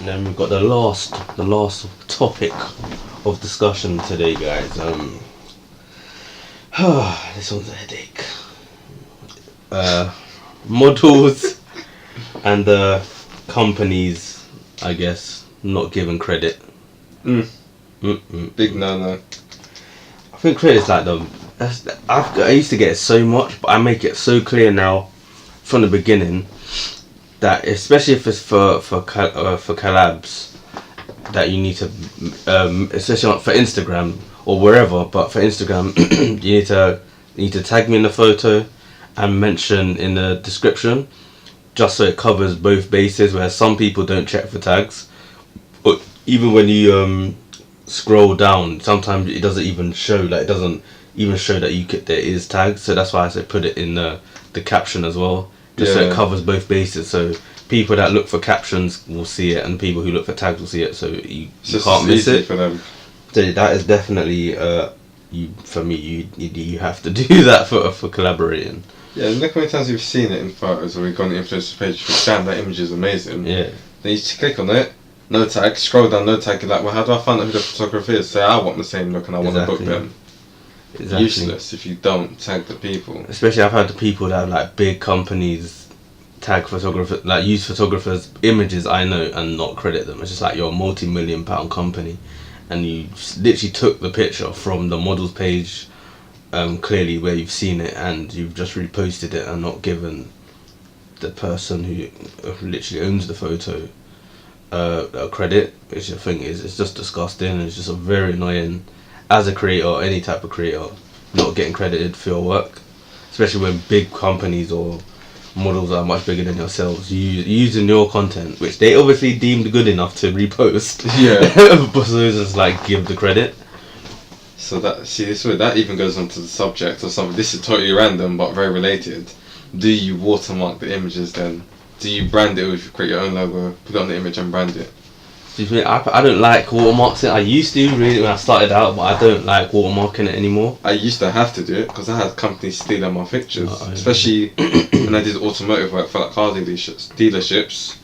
And then we've got the last topic of discussion today, guys. This one's a headache. Models and companies, I guess, not given credit. Big no. I think credit's like I used to get it so much, but I make it so clear now from the beginning that, especially if it's for collabs, that you need to, especially for Instagram or wherever, but for Instagram, you need to tag me in the photo and mention in the description, just so it covers both bases. Where some people don't check for tags, but even when you scroll down, sometimes it doesn't even show. Like, it doesn't even show that there is tags. So that's why I say put it in the caption as well, just so it covers both bases. So people that look for captions will see it, and people who look for tags will see it. So you can't miss it. For them. So that is definitely for me. You have to do that for collaborating. Yeah, look how many times we've seen it in photos, or we've gone to the influencer page, damn, that image is amazing. Yeah. Then you just click on it, no tag, scroll down, no tag, you're like, well, how do I find out who the photographer is? Say, I want the same look and I want to book them. Exactly. Useless if you don't tag the people. Especially, I've had the people that have like big companies tag photographers, like use photographers' images I know and not credit them. It's just like, you're a multi-million-pound company and you literally took the picture from the model's page, clearly where you've seen it, and you've just reposted it and not given the person who literally owns the photo credit. Which I think it's just disgusting, and it's just a very annoying as a creator, or any type of creator, not getting credited for your work, especially when big companies or models are much bigger than yourselves using your content, which they obviously deemed good enough to repost. Yeah. But so it's just like, give the credit. So that even goes on to the subject or something. This is totally random but very related. Do you watermark the images then? Do you brand it, or if you create your own logo, put it on the image and brand it? I don't like watermarks. I used to really when I started out, but I don't like watermarking it anymore. I used to have to do it because I had companies stealing my pictures, especially when I did automotive work for like car dealerships.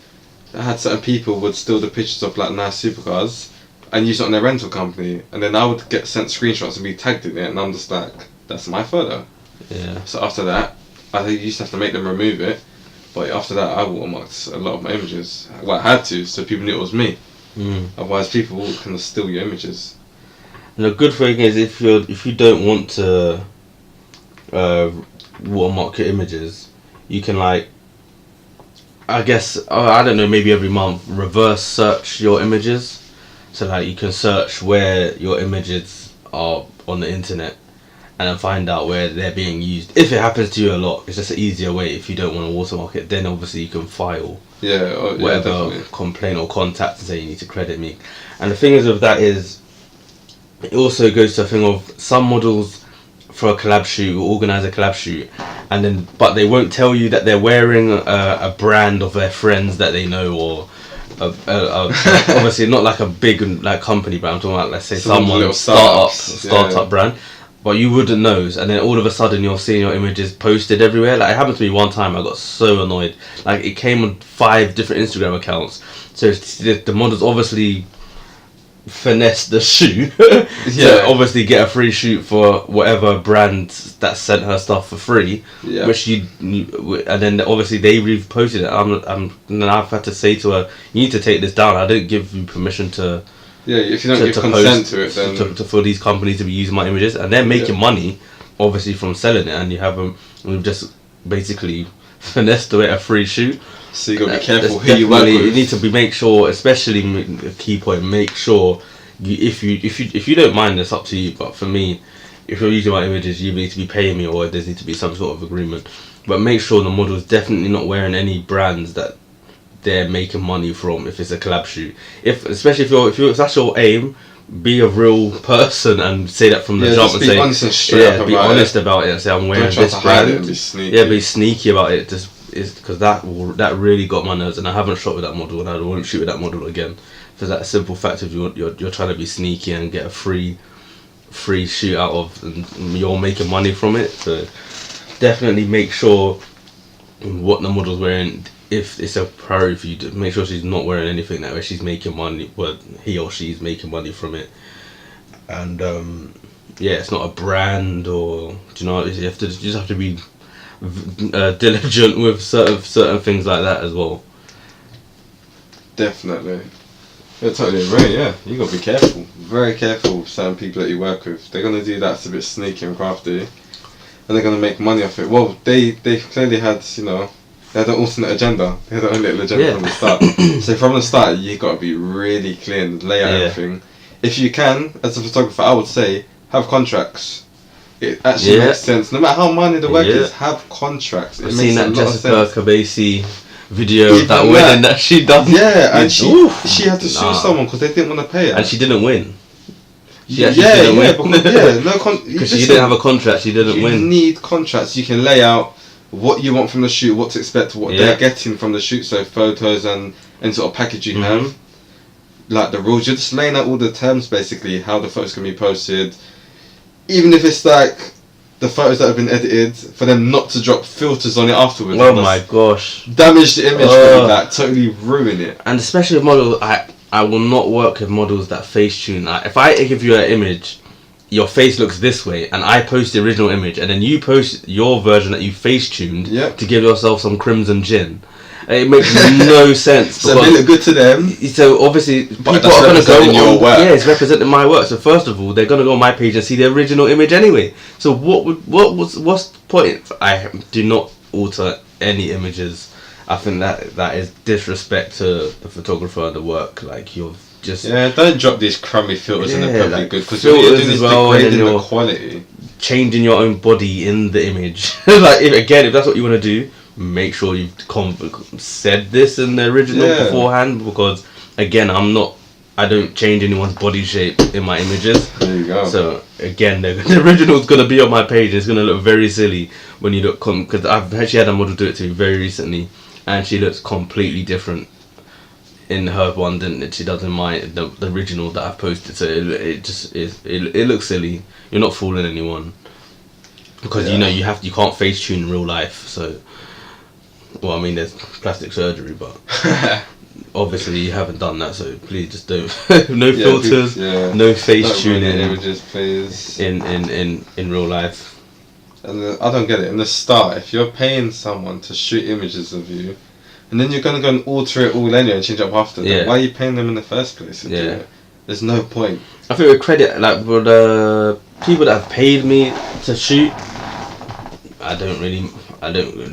I had certain people would steal the pictures of like nice supercars and use it on their rental company, and then I would get sent screenshots and be tagged in it, and I'm just like, that's my photo. Yeah. So after that, I used to have to make them remove it, but after that I watermarked a lot of my images. Well, I had to, so people knew it was me. Otherwise people can steal your images. And the good thing is, if you don't want to watermark your images, you can, like, I guess, I don't know, maybe every month reverse search your images. So like, you can search where your images are on the internet and then find out where they're being used. If it happens to you a lot, it's just an easier way. If you don't want to watermark it, then obviously you can file whatever complaint or contact and say, you need to credit me. And the thing is with that is, it also goes to a thing of some models for a collab shoot will organise a collab shoot, and but they won't tell you that they're wearing a brand of their friends that they know, or obviously not like a big like company brand. I'm talking about, let's say, someone startup brand, but you wouldn't know. And then all of a sudden you're seeing your images posted everywhere. Like, it happened to me one time. I got so annoyed. Like, it came on 5 different Instagram accounts. So the models obviously finessed the shoot to obviously get a free shoot for whatever brand that sent her stuff for free, which and then obviously they reposted it. And I've had to say to her, you need to take this down. I didn't give you permission to if you don't give consent to it, then for these companies to be using my images, and they're making money obviously from selling it, and we've just basically finessed away a free shoot. So you gotta be careful who you work with. You need to make sure, especially a key point, make sure if you don't mind, it's up to you. But for me, if you're using my images, you need to be paying me, or there needs to be some sort of agreement. But make sure the model's definitely not wearing any brands that they're making money from. If it's a collab shoot, especially if that's your aim, be a real person and say that from the jump, and say honest and straight be honest about it and say, I'm wearing this brand. Be sneaky. Be sneaky about it. Just is because that really got my nerves, and I haven't shot with that model, and I won't shoot with that model again. For that simple fact of you're trying to be sneaky and get a free shoot out of, and you're making money from it. So definitely make sure what the model's wearing if it's a priority for you to make sure she's not wearing anything that where she's making money, well, he or she's making money from it, and yeah, it's not a brand or do you know, you just have to be diligent with certain things like that as well. Definitely. You're totally right, yeah. You gotta be careful. Very careful with certain people that you work with. They're gonna do that, it's a bit sneaky and crafty. And they're gonna make money off it. Well, they clearly had, you know, they had an alternate agenda. They had their own little agenda from the start. So from the start, you gotta be really clear and lay out everything. If you can, as a photographer, I would say, have contracts. It actually makes sense. No matter how money the work is, have contracts. I've seen that Jessica Cabesi video of that wedding that she done. Yeah, and she had to sue someone because they didn't want to pay her. And she didn't win. Because she didn't have a contract, she didn't win. You need contracts. You can lay out what you want from the shoot, what to expect, what they're getting from the shoot, so photos and sort of package you have. Like the rules, you're just laying out all the terms basically, how the photos can be posted. Even if it's like the photos that have been edited, for them not to drop filters on it afterwards. Oh my gosh. Damage the image for that, totally ruin it. And especially with models, I will not work with models that face tune. If I give you an image, your face looks this way, and I post the original image, and then you post your version that you face tuned to give yourself some crimson gin. It makes no sense. So they look good to them. So obviously, people are going to go on your work. Yeah, it's representing my work. So first of all, they're going to go on my page and see the original image anyway. So what's the point? I do not alter any images. I think that is disrespect to the photographer and the work. Like you're just don't drop these crummy filters in the perfectly good, because what you're doing is degrading the quality, changing your own body in the image. Like if that's what you want to do, make sure you've said this in the original beforehand, because again, I don't change anyone's body shape in my images. There you go. So again, the original's gonna be on my page. It's gonna look very silly when you look because I've actually had a model do it to me very recently, and she looks completely different in her one than she does in the original that I've posted. So it looks silly. You're not fooling anyone, because you can't face tune in real life. So. Well, I mean, there's plastic surgery, but obviously you haven't done that, so please just don't. No filters, no face tuning images, please. In real life. And I don't get it. In the start, if you're paying someone to shoot images of you, and then you're gonna go and alter it all anyway and change it up after, then why are you paying them in the first place? There's no point. I think with credit, like with the people that have paid me to shoot, I don't really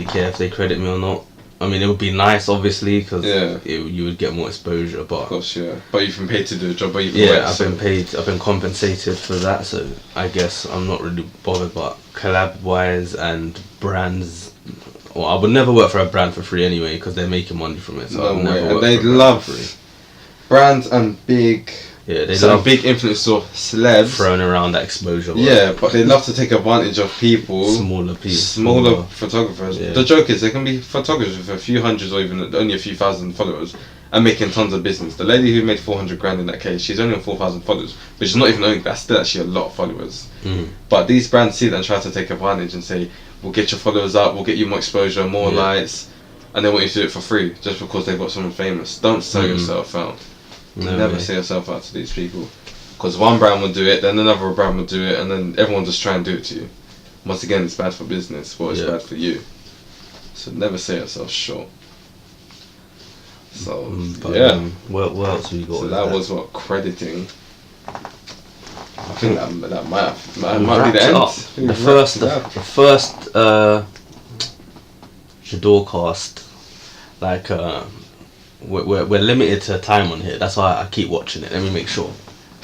care if they credit me or not. I mean, it would be nice, obviously, because you would get more exposure. But of course, but you've been paid to do a job. I've been compensated for that. So I guess I'm not really bothered. But collab-wise and brands, well, I would never work for a brand for free anyway, because they're making money from it. So and they love brands and big. Yeah, they love big influencers or celebs throwing around that exposure. Yeah, but they love to take advantage of people, smaller photographers. Yeah. The joke is, there can be photographers with a few hundreds or even only a few thousand followers and making tons of business. The lady who made 400 grand in that case, she's only on 4,000 followers, but she's not even owning. That's still actually a lot of followers. But these brands see that and try to take advantage and say, "We'll get your followers up, we'll get you more exposure, more lights," and they want you to do it for free just because they've got someone famous. Don't sell yourself out. Never sell yourself out to these people, because one brand will do it, then another brand will do it, and then everyone just try and do it to you. Once again, it's bad for business, but it's bad for you. So never sell yourself short. So what else have you got? So that was what crediting. I think that might be the end. The first JadoreCast, like. We're limited to time on here. That's why I keep watching it. Let me make sure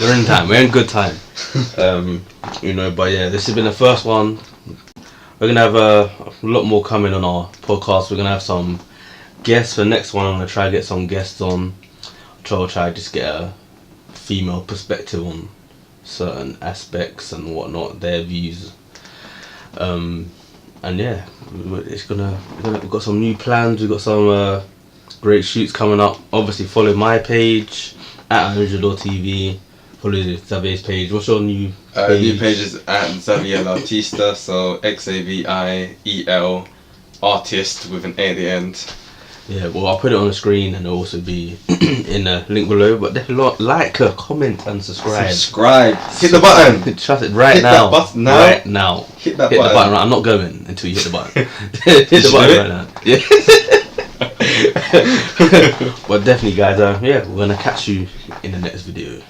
we're in time. We're in good time. But yeah, this has been the first one. We're gonna have a lot more coming on our podcast. We're gonna have some guests for the next one. I'm gonna try to get some guests on. Try to just get a female perspective on certain aspects and whatnot, their views. And yeah, we've got some new plans. We've got some. Great shoots coming up. Obviously follow my page at IAmJadoreTV. Follow Xavier's page. What's your new page? New page is at Xavier Artista, so XAVIEL artist with an A at the end. Yeah, well, I'll put it on the screen and it'll also be in the link below. But definitely like, comment, and subscribe. Hit the button. Trust it right hit now. That button now. Right now. Hit that hit button. the button. I'm not going until you hit the button. Hit the button right now. Yeah. But definitely, guys. Yeah, we're gonna catch you in the next video.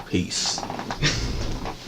Peace.